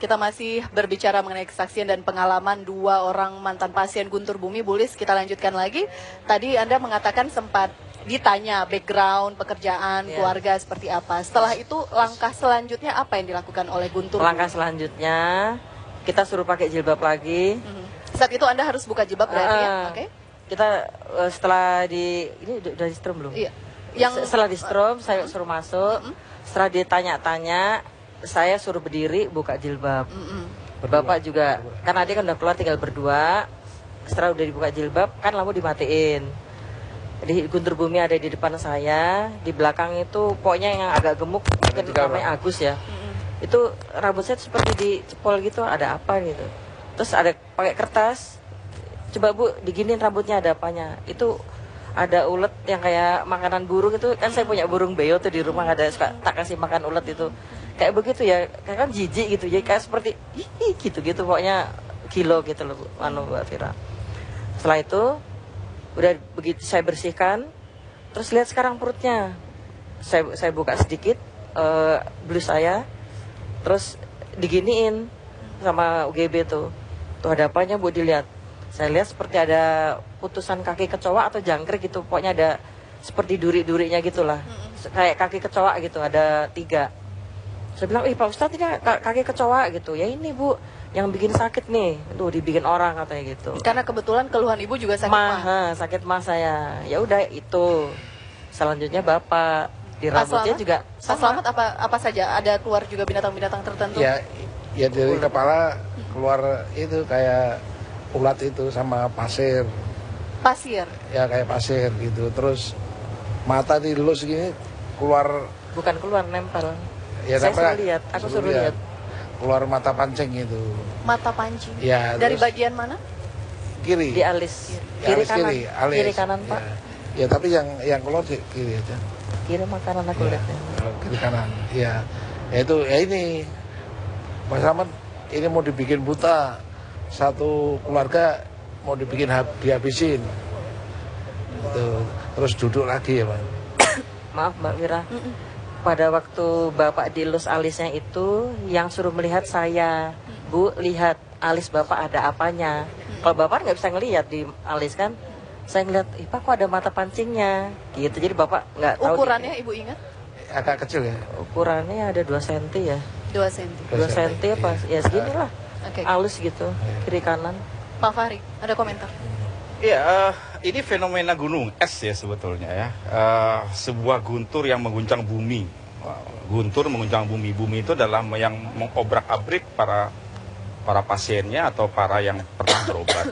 Kita masih berbicara mengenai kesaksian dan pengalaman dua orang mantan pasien Guntur Bumi. Bulis, kita lanjutkan lagi. Tadi Anda mengatakan sempat ditanya background, pekerjaan, keluarga seperti apa. Setelah itu langkah selanjutnya apa yang dilakukan oleh Guntur Bumi? Langkah selanjutnya kita suruh pakai jilbab lagi. Saat itu Anda harus buka jilbab berarti ya? Oke. Kita setelah ini udah di strom belum? Iya. Setelah di strom saya suruh masuk. Setelah ditanya-tanya, saya suruh berdiri buka jilbab. Bapak juga, karena dia kan udah keluar tinggal berdua. Setelah udah dibuka jilbab, kan lampu dimatiin. Jadi Guntur Bumi ada di depan saya, di belakang itu pokoknya yang agak gemuk, mungkin namanya Agus ya. Itu rambut saya seperti dicepol gitu, ada apa gitu. Terus ada pakai kertas, coba Bu diginin rambutnya ada apanya. Itu ada ulet yang kayak makanan burung itu, kan saya punya burung beo tuh di rumah, ada suka tak kasih makan ulet itu. Kayak begitu ya, kayak kan jijik gitu, jadi kayak seperti gitu pokoknya kilo gitu loh Mbak Fira. Setelah itu udah begitu saya bersihkan, terus lihat sekarang perutnya, saya buka sedikit blus saya, terus diginiin sama UGB tuh ada apanya Bu dilihat. Saya lihat seperti ada putusan kaki kecoa atau jangkrik gitu, pokoknya ada seperti duri-durinya gitulah, kayak kaki kecoa gitu, ada 3. Saya bilang, Pak Ustadz ini kaki kecoa gitu. Ya ini Bu, yang bikin sakit nih. Tuh dibikin orang katanya gitu. Karena kebetulan keluhan Ibu juga sakit mah. Sakit mah saya. Ya udah itu. Selanjutnya Bapak di rambutnya juga Pak Selamat apa saja? Ada keluar juga binatang-binatang tertentu? Ya dari kepala keluar itu kayak ulat itu sama pasir. Pasir? Ya kayak pasir gitu. Terus mata dilus gini keluar. Bukan keluar, nempel. Ya, saya suruh lihat, aku suruh lihat. Keluar mata pancing itu. Mata pancing? Ya. Dari bagian mana? Kiri. Di alis. Kiri kanan. Alis. Kiri kanan Pak. Ya tapi yang keluar di kiri aja. Kiri makanan aku lihatnya. Kiri kanan. Ya. Ya itu ya ini. Mas Ahmad ini mau dibikin buta. Satu keluarga mau dibikin dihabisin. Itu. Terus duduk lagi ya Pak. Maaf Mbak Wira. Pada waktu Bapak dilus alisnya itu, yang suruh melihat saya, Bu, lihat alis Bapak ada apanya. Kalau Bapak nggak bisa ngelihat di alis kan, saya ngeliat, Pak kok ada mata pancingnya, gitu. Jadi Bapak nggak tahu. Ukurannya Ibu ingat? Agak kecil ya. Ukurannya ada 2 cm ya. 2 cm. 2 cm apa? Ya segini lah. Alus gitu, kiri kanan. Pak Fahri, ada komentar? Iya, ini fenomena gunung es ya sebetulnya ya. Sebuah guntur yang mengguncang bumi. Guntur mengguncang bumi. Bumi itu adalah yang mengobrak-abrik para pasiennya atau para yang pernah berobat.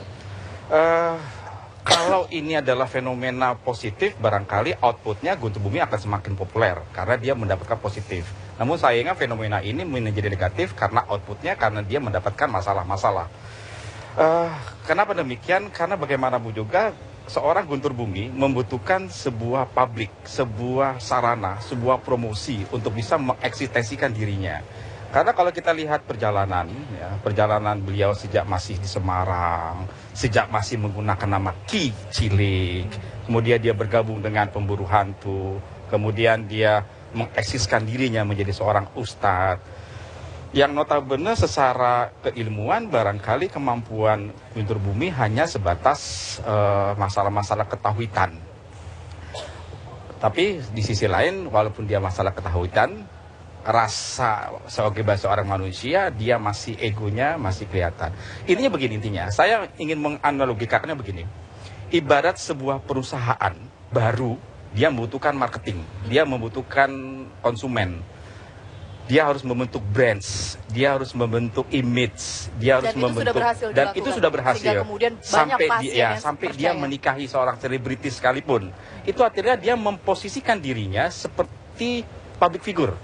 Kalau ini adalah fenomena positif, barangkali outputnya Guntur Bumi akan semakin populer karena dia mendapatkan positif. Namun sayangnya fenomena ini menjadi negatif karena outputnya, karena dia mendapatkan masalah-masalah. Kenapa demikian? Karena bagaimanapun juga seorang Guntur Bumi membutuhkan sebuah publik, sebuah sarana, sebuah promosi untuk bisa mengeksitasikan dirinya. Karena kalau kita lihat perjalanan beliau sejak masih di Semarang, sejak masih menggunakan nama Ki Cilik, kemudian dia bergabung dengan pemburu hantu, kemudian dia mengeksiskan dirinya menjadi seorang ustadz. Yang notabene secara keilmuan barangkali kemampuan Guntur Bumi hanya sebatas masalah-masalah ketahuitan. Tapi di sisi lain, walaupun dia masalah ketahuitan, rasa sebagai seorang manusia, dia masih egonya masih kelihatan. Intinya begini, saya ingin menganalogikannya begini. Ibarat sebuah perusahaan baru, dia membutuhkan marketing, dia membutuhkan konsumen. Dia harus membentuk brands, dia harus membentuk image, dia harus membentuk, dan itu sudah berhasil sampai dia menikahi seorang selebritis sekalipun. Itu artinya dia memposisikan dirinya seperti public figure.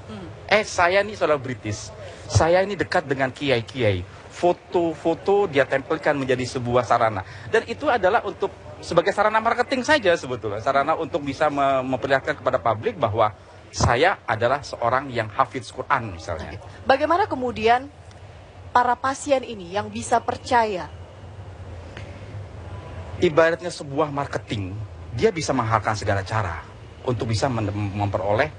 Saya ini selebritis, saya ini dekat dengan kiai-kiai. Foto-foto dia tempelkan menjadi sebuah sarana, dan itu adalah untuk sebagai sarana marketing saja sebetulnya, sarana untuk bisa memperlihatkan kepada publik bahwa saya adalah seorang yang hafiz Quran misalnya. Bagaimana kemudian para pasien ini yang bisa percaya? Ibaratnya sebuah marketing, dia bisa menghalalkan segala cara untuk bisa memperoleh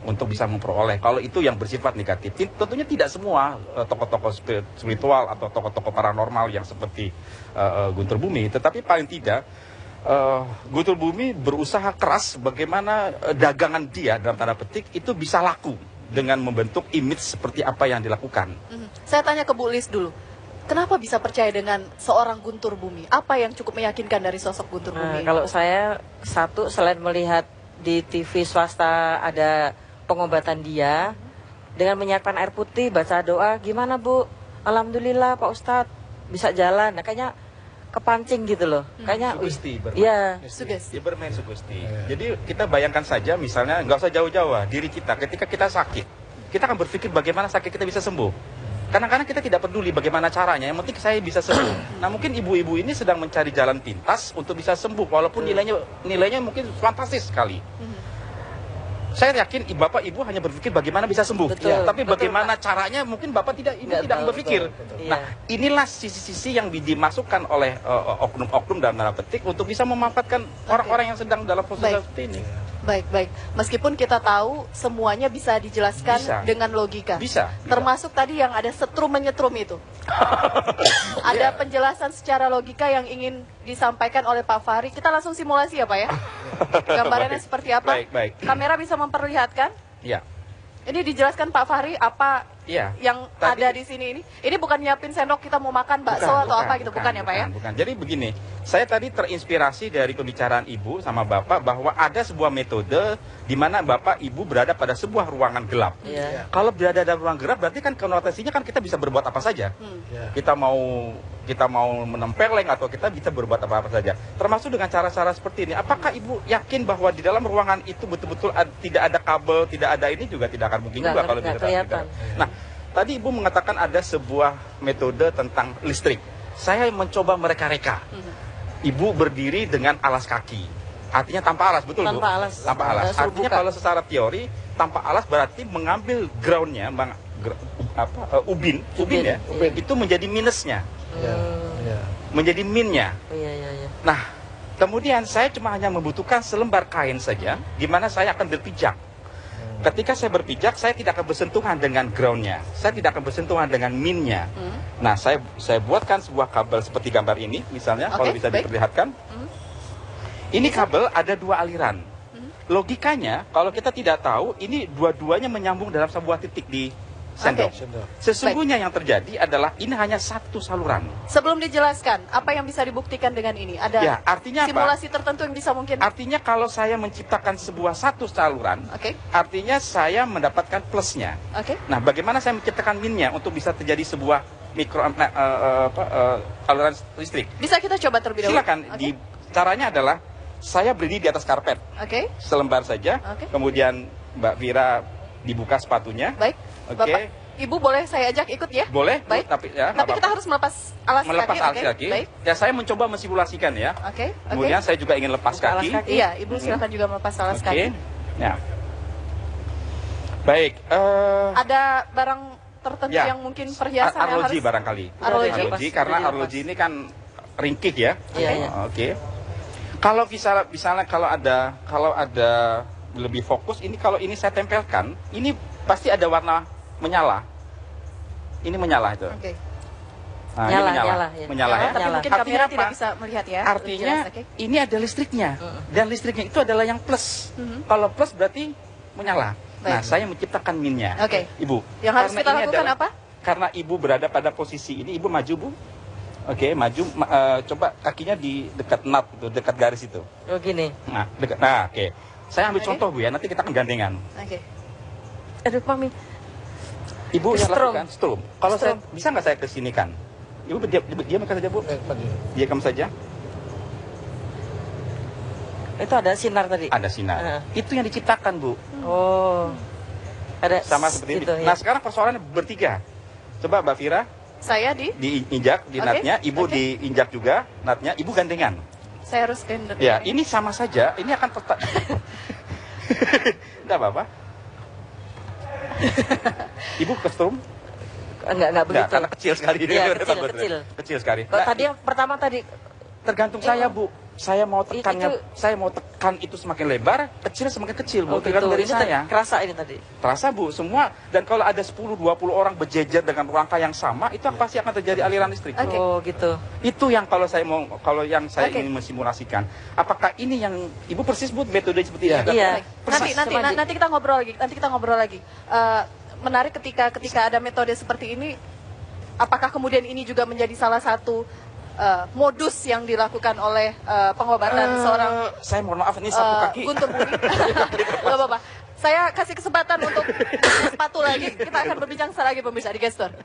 untuk bisa memperoleh. Kalau itu yang bersifat negatif, tentunya tidak semua tokoh-tokoh spiritual atau tokoh-tokoh paranormal yang seperti Guntur Bumi, tetapi paling tidak Guntur Bumi berusaha keras bagaimana dagangan dia dalam tanda petik itu bisa laku dengan membentuk image seperti apa yang dilakukan. Saya tanya ke Bu Lis dulu. Kenapa bisa percaya dengan seorang Guntur Bumi? Apa yang cukup meyakinkan dari sosok Guntur Bumi? Kalau saya satu, selain melihat di TV swasta ada pengobatan dia dengan menyiapkan air putih, baca doa, gimana Bu? Alhamdulillah Pak Ustadz bisa jalan. Nah, kayaknya kepancing gitu loh. Kayaknya Sugesti, iya. Sugesti. Dia bermain sugesti. Jadi kita bayangkan saja misalnya nggak usah jauh-jauh diri kita ketika kita sakit, kita akan berpikir bagaimana sakit kita bisa sembuh. Kadang-kadang kita tidak peduli bagaimana caranya, yang penting saya bisa sembuh. Nah mungkin ibu-ibu ini sedang mencari jalan pintas untuk bisa sembuh, walaupun nilainya mungkin fantastis sekali. Saya yakin bapak ibu hanya berpikir bagaimana bisa sembuh, Betul, tapi betul, bagaimana caranya mungkin bapak tidak berpikir. Betul. Nah inilah sisi-sisi yang dimasukkan oleh oknum-oknum dalam tanda petik untuk bisa memanfaatkan orang-orang yang sedang dalam posisi seperti ini. Baik. Meskipun kita tahu semuanya bisa dijelaskan dengan logika. Bisa. Termasuk tadi yang ada setrum menyetrum itu. Ada penjelasan secara logika yang ingin disampaikan oleh Pak Fahri. Kita langsung simulasi ya Pak ya. Gambarannya seperti apa? Baik. Kamera bisa memperlihatkan? Ya. Ini dijelaskan Pak Fahri apa yang Tadi, ada di sini ini. Ini bukan nyiapin sendok kita mau makan bakso atau apa gitu, bukan ya Pak ya? Bukan. Jadi begini, saya tadi terinspirasi dari pembicaraan Ibu sama Bapak bahwa ada sebuah metode di mana Bapak Ibu berada pada sebuah ruangan gelap. Kalau berada dalam ruang gelap berarti kan konotasinya kan kita bisa berbuat apa saja. Kita mau menempeleng atau kita bisa berbuat apa-apa saja. Termasuk dengan cara-cara seperti ini. Apakah Ibu yakin bahwa di dalam ruangan itu betul-betul tidak ada kabel, tidak ada ini juga tidak akan mungkin juga kalau tidak kelihatan. Nah, tadi Ibu mengatakan ada sebuah metode tentang listrik. Saya mencoba mereka-reka. Ibu berdiri dengan alas kaki. Artinya tanpa alas, betul tanpa Bu? Alas. Tanpa alas. Artinya kalau secara teori, tanpa alas berarti mengambil groundnya, ubin ya, itu menjadi minusnya. Menjadi minnya. Nah, kemudian saya cuma hanya membutuhkan selembar kain saja, di mana saya akan berpijak. Ketika saya berpijak, saya tidak akan bersentuhan dengan groundnya, saya tidak akan bersentuhan dengan minnya. Nah, saya buatkan sebuah kabel seperti gambar ini, misalnya, kalau bisa diperlihatkan. Ini kabel ada dua aliran. Logikanya, kalau kita tidak tahu, ini dua-duanya menyambung dalam sebuah titik di sendok. Sesungguhnya yang terjadi adalah ini hanya satu saluran. Sebelum dijelaskan, apa yang bisa dibuktikan dengan ini? Ada artinya simulasi tertentu yang bisa mungkin? Artinya kalau saya menciptakan sebuah satu saluran, artinya saya mendapatkan plusnya. Nah, bagaimana saya menciptakan minnya untuk bisa terjadi sebuah saluran listrik? Bisa kita coba terlebih dahulu? Silakan. Caranya adalah saya berdiri di atas karpet, selembar saja. Kemudian Mbak Vira dibuka sepatunya. Baik. Bapak, Ibu boleh saya ajak ikut ya? Boleh. Baik. Tapi kita harus melepas alas kaki. Baik. Ya, saya mencoba mensimulasikan ya. Kemudian saya juga ingin lepas kaki. Iya, Ibu silakan juga melepas alas kaki. Ya. Baik. Ada barang tertentu yang mungkin perhiasan yang harus? Barangkali. Arloji. Karena arloji ini kan ringkih ya. Iya. Kalau misalnya kalau ada lebih fokus, ini kalau ini saya tempelkan, ini pasti ada warna menyala. Ini menyala itu. Nah, menyala ya. Tapi mungkin kamera tidak bisa melihat ya. Artinya ini ada listriknya. Dan listriknya itu adalah yang plus. Kalau plus berarti menyala. Nah, saya menciptakan minnya. Ibu. Yang harus kita lakukan apa? Karena Ibu berada pada posisi ini, Ibu maju, Bu. Maju. Coba kakinya di dekat nut itu, dekat garis itu. Gini. Nah, dekat. Nah, saya ambil contoh Bu ya, nanti kita akan gandengan. Aduh, Mami. Ibu yang lakukan strum. Kalau saya bisa nggak saya kesinikan? Ibu diam saja Bu. Diam saja. Itu ada sinar tadi. Ada sinar. Itu yang diciptakan Bu. Ada sama seperti ini. Nah, sekarang persoalannya bertiga. Coba Mbak Vira. Saya diinjak di natnya, Ibu diinjak juga natnya, Ibu gandengan. Saya harus gandengan. Ya, ini sama saja. Ini akan Tidak apa-apa. Ibu ke strum? Enggak begitu. Karena kecil sekali. Iya, kecil. Kecil sekali. Kalau tadi yang pertama tadi tergantung saya, Bu. saya mau tekan itu semakin lebar, kecil semakin kecil, Bu. Oh, Tergantung dari gitu. saya. Kerasa ini tadi. Terasa, Bu, semua. Dan kalau ada 10-20 orang berjejer dengan rangka yang sama, itu pasti akan terjadi aliran listrik. Oke. Oh, gitu. Itu yang kalau yang saya ingin mensimulasikan. Apakah ini yang Ibu persis, Bu, metode seperti ini? Iya. Nanti kita ngobrol lagi. Menarik ketika ada metode seperti ini, apakah kemudian ini juga menjadi salah satu modus yang dilakukan oleh pengobatan seorang saya mohon maaf, ini sapu kaki. Guntur Bumi? Gak apa-apa. Saya kasih kesempatan untuk sepatu lagi. Kita akan berbincang setelah lagi pemirsa di Gestur.